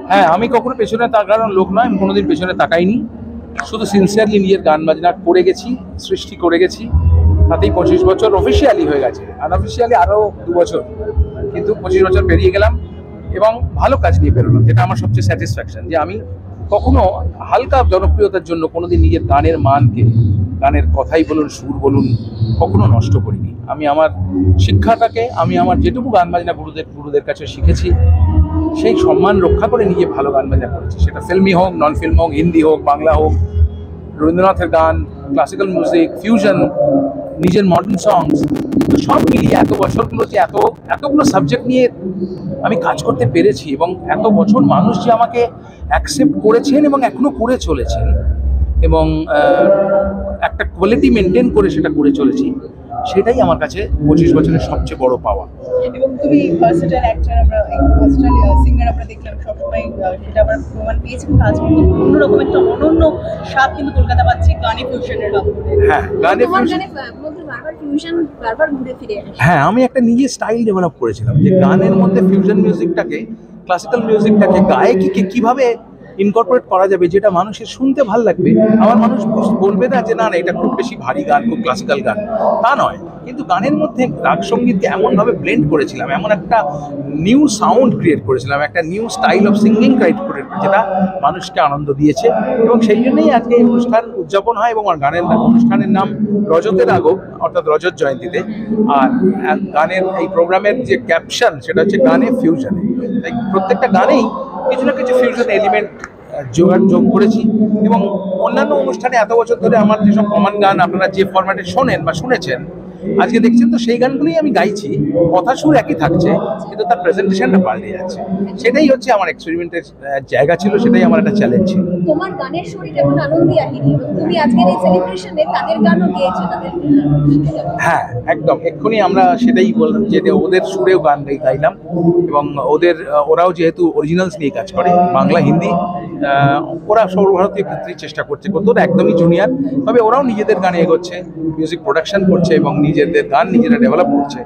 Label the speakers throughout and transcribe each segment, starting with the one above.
Speaker 1: হ্যাঁ, আমি কখনো পেছনে তাকানোর লোক নয়, আমি কোনোদিন পেছনে তাকাইনি। শুধু সিনসিয়ারলি নিজের গান বাজনা করে গেছি, সৃষ্টি করে গেছি। তাতেই 25 বছর অফিসিয়ালি হয়ে গেছে, আনঅফিসিয়ালি আরও 2 বছর, কিন্তু 25 বছর পেরিয়ে গেলাম এবং ভালো কাজ নিয়ে বেরোলাম, যেটা আমার সবচেয়ে স্যাটিসফ্যাকশন, যে আমি কখনো হালকা জনপ্রিয়তার জন্য কোনোদিন নিজের গানের মানকে, গানের কথাই বলুন, সুর বলুন, কখনো নষ্ট করিনি। আমি আমার শিক্ষাটাকে, আমি আমার যেটুকু গান বাজনা গুরুদের কাছে শিখেছি, সেই সম্মান রক্ষা করে নিজে ভালো গান বাজনা করেছি। সেটা ফিল্মি হোক, নন ফিল্ম হোক, হিন্দি হোক, বাংলা হোক, রবীন্দ্রনাথের গান, ক্লাসিক্যাল মিউজিক, ফিউশন, নিজের মডার্ন সংস, সব মিলিয়ে এত বছরগুলো যে এতগুলো সাবজেক্ট নিয়ে আমি কাজ করতে পেরেছি, এবং এত বছর মানুষ যে আমাকে অ্যাকসেপ্ট করেছেন এবং এখনো করে চলেছেন, এবং একটা কোয়ালিটি মেনটেন করে সেটা করে চলেছি, সেটাই আমার কাছে 25 বছরের সবচেয়ে বড় পাওয়া।
Speaker 2: এবং তুমি ভার্সেটাইল অ্যাক্টর, আমরা ভার্সেটাইল সিঙ্গার আমরা দেখলাম সবসময়, সেটা আমরা প্রমাণ পেয়েছি। আজ কিন্তু অন্যরকম একটা অনন্য স্বাদ কিন্তু কলকাতা পাচ্ছে গানে ফিউশনের মাধ্যমে।
Speaker 1: হ্যাঁ, গানে
Speaker 2: ফিউশন বারবার ঘুরে ফিরে আসে।
Speaker 1: হ্যাঁ, আমি একটা নিজের স্টাইল ডেভেলপ করেছিলাম, যে গানের মধ্যে ফিউশন মিউজিকটাকে, ক্লাসিক্যাল মিউজিকটাকে, গায়কিকে কিভাবে ইনকর্পোরেট করা যাবে, যেটা মানুষের শুনতে ভাল লাগবে। আমার মানুষ বলবে না যে না না এটা খুব বেশি ভারী গান, খুব ক্লাসিক্যাল গান, তা নয়, কিন্তু গানের মধ্যে রাগ সঙ্গীতকে এমনভাবে ব্লেন্ড করেছিলাম, এমন একটা নিউ সাউন্ড ক্রিয়েট করেছিলাম, একটা new style of singing create করে, যেটা মানুষকে আনন্দ দিয়েছে। এবং সেই জন্যই আজকে এই অনুষ্ঠান উদযাপন হয়, এবং আমার গানের অনুষ্ঠানের নাম রজতের রাঘব, অর্থাৎ রজত জয়ন্তীতে। আর গানের এই প্রোগ্রামের যে ক্যাপশন, সেটা হচ্ছে গানে ফিউশনে। তাই প্রত্যেকটা গানেই কিছু না কিছু ফিউশন এলিমেন্ট যোগ করেছি। এবং অন্যান্য অনুষ্ঠানে এত বছর ধরে আমার যেসব কমন গান আপনারা যে ফরম্যাটে শোনেন বা শুনেছেন, আজকে দেখছেন তো সেই গানগুলোই আমি গাইছি, কথা সুর একই থাকছে, কিন্তু তার প্রেজেন্টেশনটা পাল্টে যাচ্ছে। সেটাই হচ্ছে আমার এক্সপেরিমেন্টের জায়গা ছিল, সেটাই আমার একটা চ্যালেঞ্জ ছিল।
Speaker 2: তোমার গানের শরীর এখন আনন্দী আহিনী, তুমি আজকের এই সেলিব্রেশনে তাদের গানও গেয়েছো, তাদের।
Speaker 1: হ্যাঁ, একদম, এক্ষুনি আমরা সেটাই বললাম, যে ওদের সুরেও গান গাইলাম, এবং ওরাও যেহেতু অরিজিনালস নিয়ে কাজ করে, বাংলা, হিন্দি, ওরা সর্বভারতীয় ক্ষেত্রেই চেষ্টা করছে, ওরা একদমই জুনিয়র, তবে ওরাও নিজেদের গানে এগোচ্ছে, মিউজিক প্রোডাকশন করছে এবং নিজেদের গান নিজেরা ডেভেলপ করছে।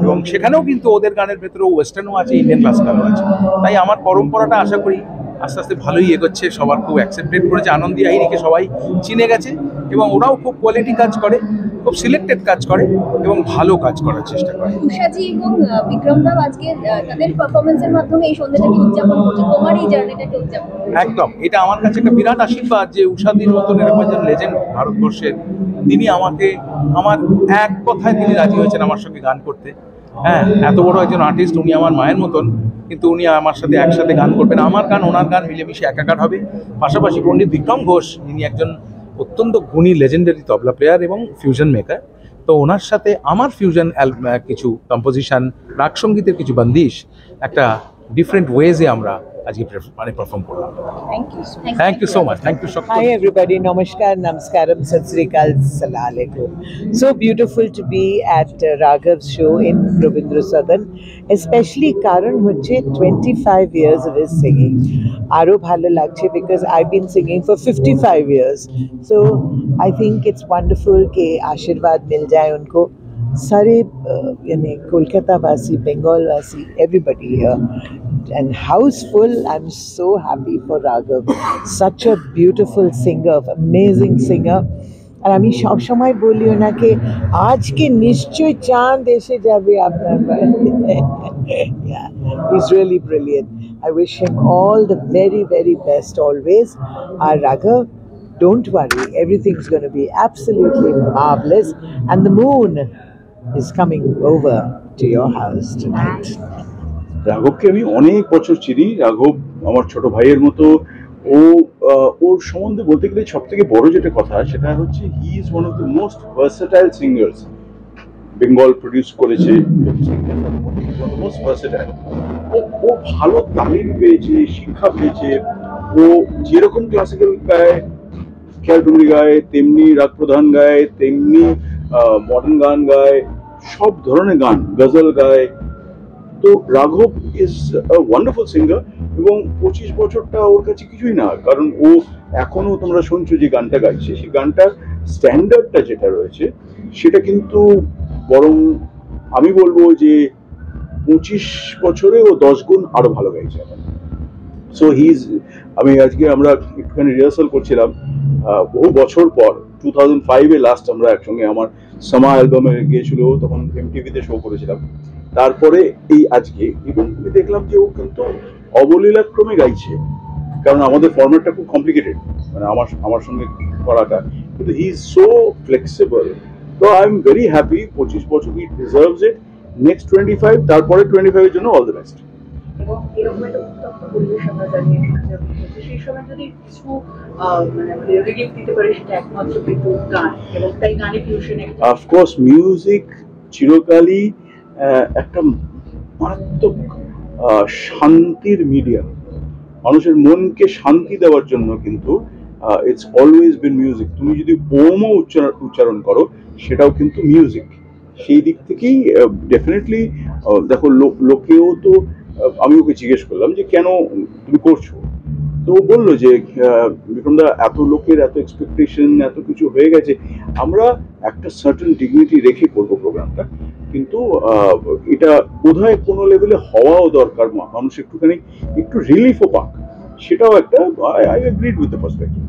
Speaker 1: এবং সেখানেও কিন্তু ওদের গানের ভেতরেও ওয়েস্টার্নও আছে, ইন্ডিয়ান ক্লাসিক্যালও আছে। তাই আমার পরম্পরাটা আশা করি আস্তে আস্তে ভালোই এগোচ্ছে, সবার খুব অ্যাকসেপ্টেড করেছে, আনন্দী আহিনীকে সবাই চিনে গেছে, এবং ওরাও খুব কোয়ালিটি কাজ করে, খুব সিলেক্টেড কাজ করে, এবং ভালো কাজ করার চেষ্টা করে।
Speaker 2: উষাজি এবং বিক্রম দাও আজকে তাদের পারফরমেন্সের মাধ্যমে এই সন্ধ্যাটাকে উদযাপন করছে, তোমার এই জার্নিটাকে উদযাপন করছে।
Speaker 1: একদম, এটা আমার কাছে একটা বিরাট আশীর্বাদ, যে উষাদির মতন এরকম একজন লেজেন্ড ভারতবর্ষের, তিনি আমাকে, আমার এক কথায় তিনি রাজি হয়েছেন আমার সঙ্গে গান করতে। হ্যাঁ, এত বড় একজন আর্টিস্ট, উনি আমার মায়ের মতন, কিন্তু উনি আমার সাথে একসাথে গান করবেন, আমার গান ওনার গান মিলেমিশে একাকার হবে। পাশাপাশি পণ্ডিত বিক্রম ঘোষ, যিনি একজন অত্যন্ত গুণী লেজেন্ডারি তবলা প্লেয়ার এবং ফিউশন মেকার, তো ওনার সাথে আমার ফিউশন কিছু কম্পোজিশন, রাগ সঙ্গীতের কিছু বন্দিশ, একটা ডিফারেন্ট ওয়েজে আমরা আজকে পারফর্ম করলাম। Thank you so much, thank you so much.
Speaker 3: Hi everybody, Namaskar, Namaskaram, Sat Sri Akal, Salam Alaikum. So beautiful to be at Raghav's show in Rabindra Sadan, especially Karan hoche 25 years of his singing. Aro bhalo lagche because I've been singing for 55 years. So I think it's wonderful ke Ashirwad mil jaye unko. Sare yani Kolkata wasi, Bengal wasi, everybody here. And house full. I'm so happy for Raghav. Such a beautiful singer, amazing singer. আর আমি সবসময় বলিও না কে আজকে নিশ্চয় চাঁদ এসে যাবে আপনার he's really brilliant. I wish him all the very, very best always. R Raghav, don't worry, everything's going to be absolutely marvelous, and the moon is coming over to your house tonight.
Speaker 4: রাঘবকে আমি অনেক বছর চিনি। রাঘব আমার ছোট ভাইয়ের মতো। ওর সম্বন্ধে বলতে গেলে সব থেকে বড় যেটা কথা, সেটা হচ্ছে he is one of the most versatile singers Bengal produce করেছে। Most versatile. ও ভালো তালিম পেয়েছে, শিক্ষা পেয়েছে। ও যেরকম ক্লাসিক্যাল গায়, খেয়াল টুমরি গায়, তেমনি রাগ প্রধান গায়, তেমনি মডার্ন গান গায়, সব ধরনের গান, গজল গায়। তো রাঘব ইজ আ ওয়ান্ডারফুল সিঙ্গার, এবং 25 বছরটা ওর কাছে কিছুই না, কারণ ও এখনো তোমরা শুনছো যে গানটা গাইছে, সেই গানটার স্ট্যান্ডার্ডটা যেটা রয়েছে সেটা কিন্তু বরং আমি বলবো যে 25 বছরে ও 10 গুণ আরো ভালো গাইছে। সো আমি আজকে আমরা একটুখানি রিহার্সাল করছিলাম বহু বছর পর 2005-এ লাস্ট আমরা একসঙ্গে আমার সমা অ্যালবামে গিয়েছিল, তখন MTV-তে শো করেছিলাম। তারপরে এই আজকে এবং আমি দেখলাম যে ও কিন্তু অবলীলাক্রমে গাইছে, কারণ আমাদের ফরম্যাটটা খুব কমপ্লিকেটেড, মানে আমার সঙ্গে করাটা, কিন্তু হি ইজ সো ফ্লেক্সিবল। তো আই এম ভেরি হ্যাপি, 25 বছর হি ডিজার্ভস ইট। নেক্সট 25, তারপরে 25-এর জন্য অল দ্য বেস্ট।
Speaker 2: এবং এরকম একটা উত্তপ্ত পরিবেশ আমরা জানিয়ে সেই সময় যদি কিছু মানে রিলিফ দিতে পারে, সেটা একমাত্র কিন্তু গান, এবং তাই গানে ফিউশন
Speaker 4: অফকোর্স মিউজিক চিরকালই একটা মারাত্মক শান্তির মিডিয়াম, মানুষের মনকে শান্তি দেওয়ার জন্য কিন্তু ইটস অলওয়েজ বিন মিউজিক। তুমি যদি ওমও উচ্চারণ করো সেটাও কিন্তু মিউজিক। সেই দিক থেকেই ডেফিনেটলি দেখো, লোকেও তো, আমি ওকে জিজ্ঞেস করলাম যে কেন তুমি করছো, তো ও বললো যে বিক্রমদা, এত লোকের এত এক্সপেকটেশন, এত কিছু হয়ে গেছে, আমরা একটা সার্টেন ডিগনিটি রেখে করবো প্রোগ্রামটা, কিন্তু এটা বোধহয় কোনো লেভেলে হওয়াও দরকার, মানুষ একটু রিলিফও পাক, সেটাও একটা, I agreed with the perspective.